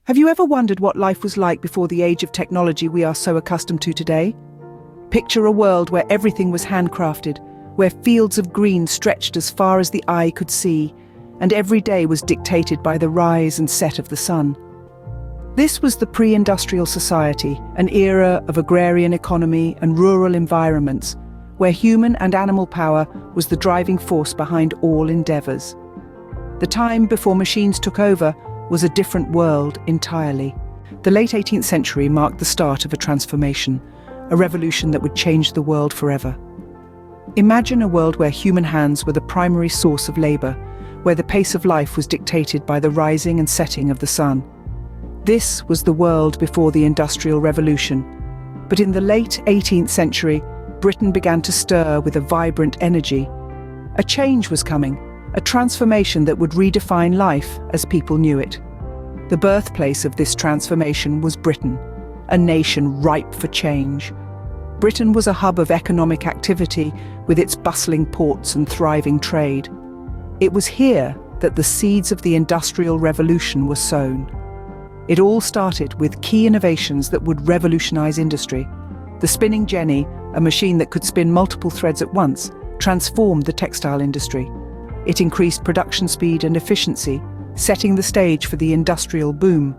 Have you ever wondered what life was like before the age of technology we are so accustomed to today? Picture a world where everything was handcrafted, where fields of green stretched as far as the eye could see, and every day was dictated by the rise and set of the sun. This was the pre-industrial society, an era of agrarian economy and rural environments, where human and animal power was the driving force behind all endeavors. The time before machines took over was a different world entirely. The late 18th century marked the start of a transformation, a revolution that would change the world forever. Imagine a world where human hands were the primary source of labor, where the pace of life was dictated by the rising and setting of the sun. This was the world before the Industrial Revolution. But in the late 18th century, Britain began to stir with a vibrant energy. A change was coming, a transformation that would redefine life as people knew it. The birthplace of this transformation was Britain, a nation ripe for change. Britain was a hub of economic activity with its bustling ports and thriving trade. It was here that the seeds of the Industrial Revolution were sown. It all started with key innovations that would revolutionize industry. The spinning jenny, a machine that could spin multiple threads at once, transformed the textile industry. It increased production speed and efficiency, setting the stage for the industrial boom.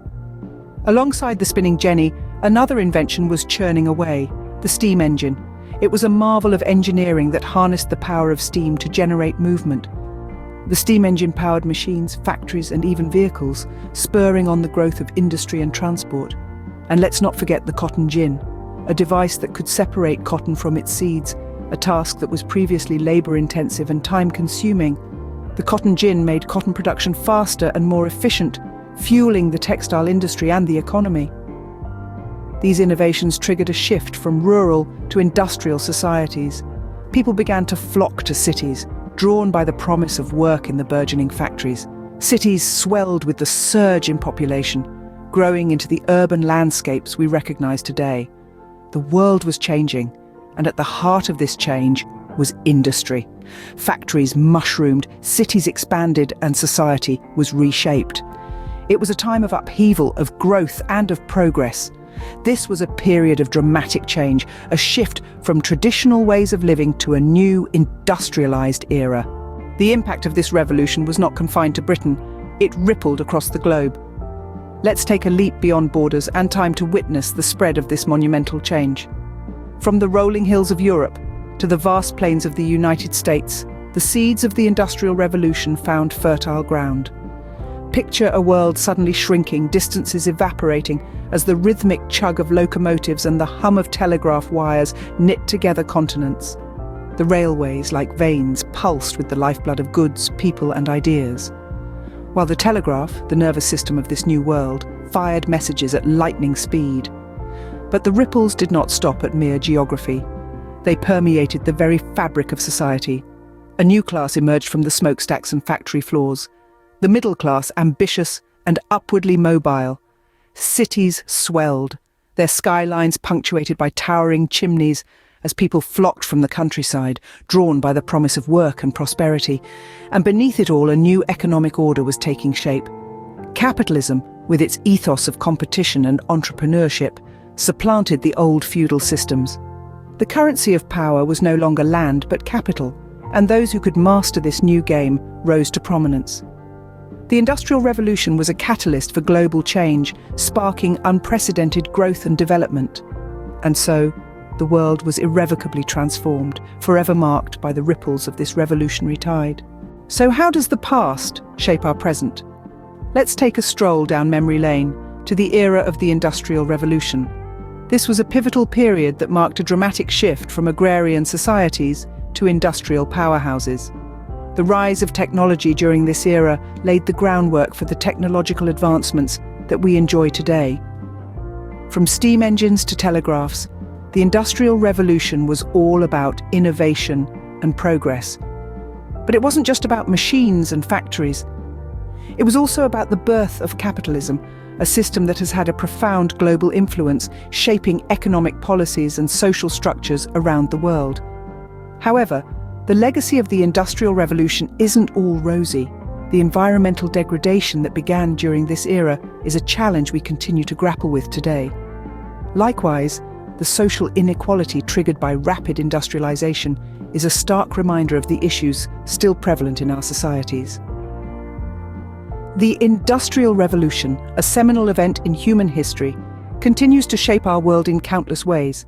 Alongside the spinning jenny, another invention was churning away, the steam engine. It was a marvel of engineering that harnessed the power of steam to generate movement. The steam engine powered machines, factories, and even vehicles, spurring on the growth of industry and transport. And let's not forget the cotton gin, a device that could separate cotton from its seeds, a task that was previously labor-intensive and time-consuming. The cotton gin made cotton production faster and more efficient, fueling the textile industry and the economy. These innovations triggered a shift from rural to industrial societies. People began to flock to cities, drawn by the promise of work in the burgeoning factories. Cities swelled with the surge in population, growing into the urban landscapes we recognize today. The world was changing, and at the heart of this change was industry. Factories mushroomed, cities expanded, and society was reshaped. It was a time of upheaval, of growth, and of progress. This was a period of dramatic change, a shift from traditional ways of living to a new industrialized era. The impact of this revolution was not confined to Britain, it rippled across the globe. Let's take a leap beyond borders and time to witness the spread of this monumental change. From the rolling hills of Europe to the vast plains of the United States, the seeds of the Industrial Revolution found fertile ground. Picture a world suddenly shrinking, distances evaporating, as the rhythmic chug of locomotives and the hum of telegraph wires knit together continents. The railways, like veins, pulsed with the lifeblood of goods, people, and ideas. While the telegraph, the nervous system of this new world, fired messages at lightning speed. But the ripples did not stop at mere geography. They permeated the very fabric of society. A new class emerged from the smokestacks and factory floors. The middle class, ambitious and upwardly mobile. Cities swelled, their skylines punctuated by towering chimneys as people flocked from the countryside, drawn by the promise of work and prosperity. And beneath it all, a new economic order was taking shape. Capitalism, with its ethos of competition and entrepreneurship, supplanted the old feudal systems. The currency of power was no longer land but capital, and those who could master this new game rose to prominence. The Industrial Revolution was a catalyst for global change, sparking unprecedented growth and development. And so, the world was irrevocably transformed, forever marked by the ripples of this revolutionary tide. So how does the past shape our present? Let's take a stroll down memory lane to the era of the Industrial Revolution. This was a pivotal period that marked a dramatic shift from agrarian societies to industrial powerhouses. The rise of technology during this era laid the groundwork for the technological advancements that we enjoy today. From steam engines to telegraphs, the Industrial Revolution was all about innovation and progress. But it wasn't just about machines and factories. It was also about the birth of capitalism, a system that has had a profound global influence, shaping economic policies and social structures around the world. However, the legacy of the Industrial Revolution isn't all rosy. The environmental degradation that began during this era is a challenge we continue to grapple with today. Likewise, the social inequality triggered by rapid industrialization is a stark reminder of the issues still prevalent in our societies. The Industrial Revolution, a seminal event in human history, continues to shape our world in countless ways.